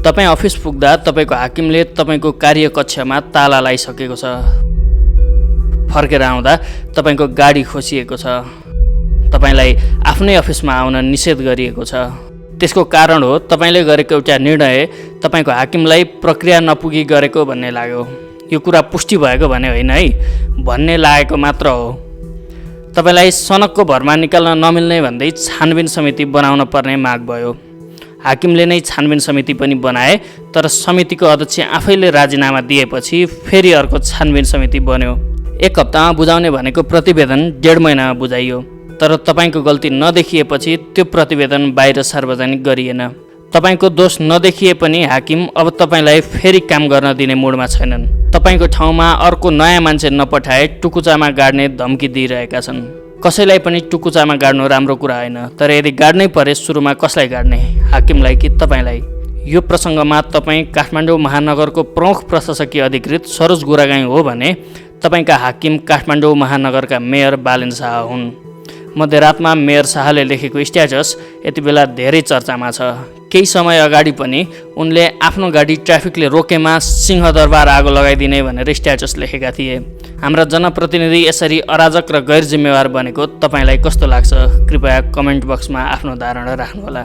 तपाईँ अफिस पुग्दा तपाईँको हाकिमले तपाईँको कार्यकक्षमा ताला लगाइसकेको छ। फर्केर आउँदा तपाईँको गाडी खोसिएको छ। तपाईँलाई आफ्नै अफिसमा आउन निषेध गरिएको छ। त्यसको कारण हो तपाईँले गरेको एउटा निर्णय तपाईँको हाकिमलाई प्रक्रिया नपुगी गरेको भन्ने लाग्यो। यो कुरा पुष्टि भएको भने होइन है, भन्ने लागेको मात्र हो। तपाईँलाई सनकको भरमा निकाल्न नमिल्ने भन्दै छानबिन समिति बनाउन पर्ने माग भयो। हाकिमले नै छानबिन समिति पनि बनाए, तर समितिको अध्यक्ष आफैले राजीनामा दिएपछि फेरि अर्को छानबिन समिति बन्यो। 1 हप्तामा बुझाउने भनेको प्रतिवेदन 1.5 महिनामा बुझाइयो, तर तपाईँको गल्ती नदेखिएपछि त्यो प्रतिवेदन बाहिर सार्वजनिक गरिएन। तपाईँको दोष नदेखिए पनि हाकिम अब तपाईँलाई फेरि काम गर्न दिने मुडमा छैनन्। तपाईँको ठाउँमा अर्को नयाँ मान्छे नपठाए टुकुचामा गाड्ने धम्की दिइरहेका छन्। कसैलाई पनि टुकुचामा गाड्नु राम्रो कुरा होइन, तर यदि गाड्नै परे सुरुमा कसलाई गाड्ने, हाकिमलाई कि तपाईँलाई? यो प्रसङ्गमा तपाईँ काठमाडौँ महानगरको प्रमुख प्रशासकीय अधिकृत सरोज गुरागाईँ हो भने तपाईँका हाकिम काठमाडौँ महानगरका मेयर बालेन शाह हुन्। मध्यरातमा मेयर शाहले लेखेको स्ट्याटस यति बेला धेरै चर्चामा छ। केही समय अगाडि पनि उनले आफ्नो गाडी ट्राफिकले रोकेमा सिंहदरबार आगो लगाइदिने भनेर स्ट्याटस लेखेका थिए। हाम्रा जनप्रतिनिधि यसरी अराजक र गैर जिम्मेवार बनेको तपाईँलाई कस्तो लाग्छ? कृपया कमेन्ट बक्समा आफ्नो धारणा राख्नुहोला।